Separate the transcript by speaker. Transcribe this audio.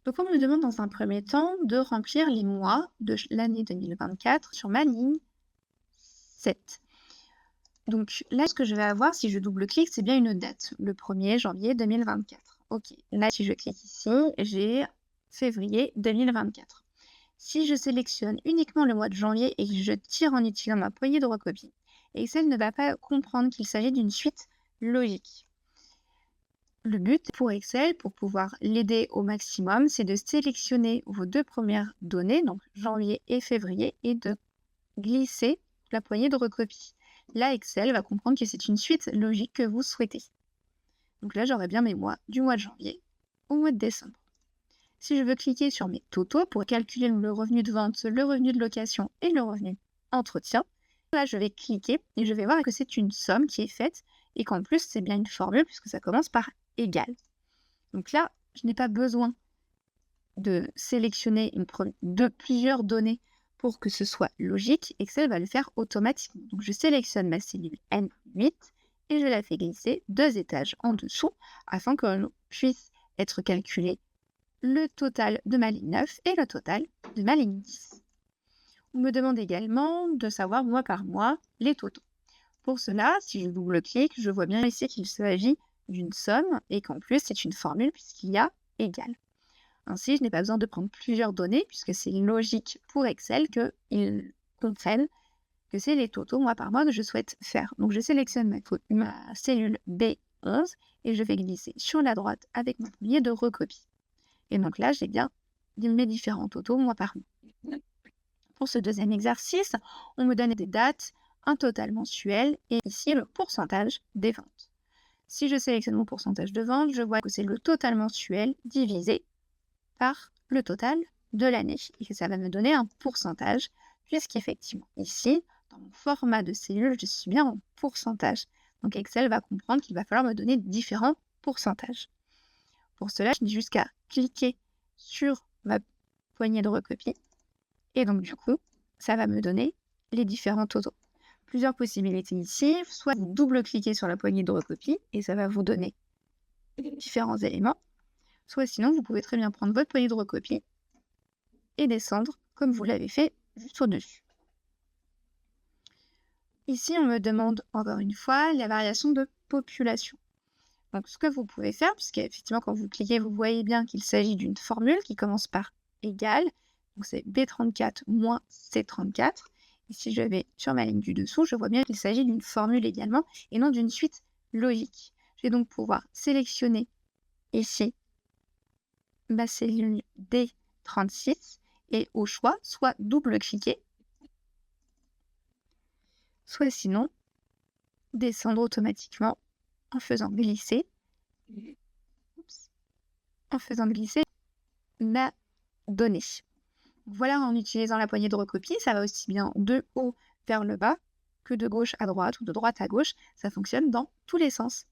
Speaker 1: Donc on me demande dans un premier temps de remplir les mois de l'année 2024 sur ma ligne 7. Donc là, ce que je vais avoir si je double-clique, c'est bien une date, le 1er janvier 2024. OK. Là, si je clique ici, j'ai février 2024. Si je sélectionne uniquement le mois de janvier et que je tire en utilisant ma poignée de recopie, Excel ne va pas comprendre qu'il s'agit d'une suite logique. Le but pour Excel, pour pouvoir l'aider au maximum, c'est de sélectionner vos 2 premières données, donc janvier et février, et de glisser la poignée de recopie. Là, Excel va comprendre que c'est une suite logique que vous souhaitez. Donc là, j'aurai bien mes mois du mois de janvier au mois de décembre. Si je veux cliquer sur mes totaux pour calculer le revenu de vente, le revenu de location et le revenu entretien, là, je vais cliquer et je vais voir que c'est une somme qui est faite et qu'en plus, c'est bien une formule puisque ça commence par égal. Donc là, je n'ai pas besoin de sélectionner plusieurs données pour que ce soit logique. Excel va le faire automatiquement. Donc je sélectionne ma cellule N8 et je la fais glisser 2 étages en dessous afin que puisse être calculé le total de ma ligne 9 et le total de ma ligne 10. On me demande également de savoir mois par mois les totaux. Pour cela, si je double-clique, je vois bien ici qu'il s'agit d'une somme et qu'en plus c'est une formule puisqu'il y a égal. Ainsi, je n'ai pas besoin de prendre plusieurs données puisque c'est logique pour Excel qu'il comprenne que c'est les totaux mois par mois que je souhaite faire. Donc je sélectionne ma cellule B11 et je vais glisser sur la droite avec mon poignet de recopie. Et donc là, j'ai bien mes différents totaux mois par mois. Pour ce deuxième exercice, on me donne des dates, un total mensuel et ici le pourcentage des ventes. Si je sélectionne mon pourcentage de vente, je vois que c'est le total mensuel divisé par le total de l'année et que ça va me donner un pourcentage puisqu'effectivement ici, dans mon format de cellule, je suis bien en pourcentage. Donc Excel va comprendre qu'il va falloir me donner différents pourcentages. Pour cela, je n'ai juste qu'à cliquer sur ma poignée de recopie et donc du coup, ça va me donner les différents totaux. Plusieurs possibilités ici, soit vous double-cliquez sur la poignée de recopie et ça va vous donner différents éléments, soit sinon vous pouvez très bien prendre votre poignée de recopie et descendre comme vous l'avez fait juste au-dessus. Ici, on me demande encore une fois la variation de population. Donc ce que vous pouvez faire, puisqu'effectivement quand vous cliquez, vous voyez bien qu'il s'agit d'une formule qui commence par égal, donc c'est B34 moins C34. Et si je vais sur ma ligne du dessous, je vois bien qu'il s'agit d'une formule également et non d'une suite logique. Je vais donc pouvoir sélectionner ici ma cellule D36 et au choix, soit double-cliquer, soit sinon descendre automatiquement en faisant glisser, ma donnée. Voilà, en utilisant la poignée de recopie, ça va aussi bien de haut vers le bas que de gauche à droite ou de droite à gauche. Ça fonctionne dans tous les sens.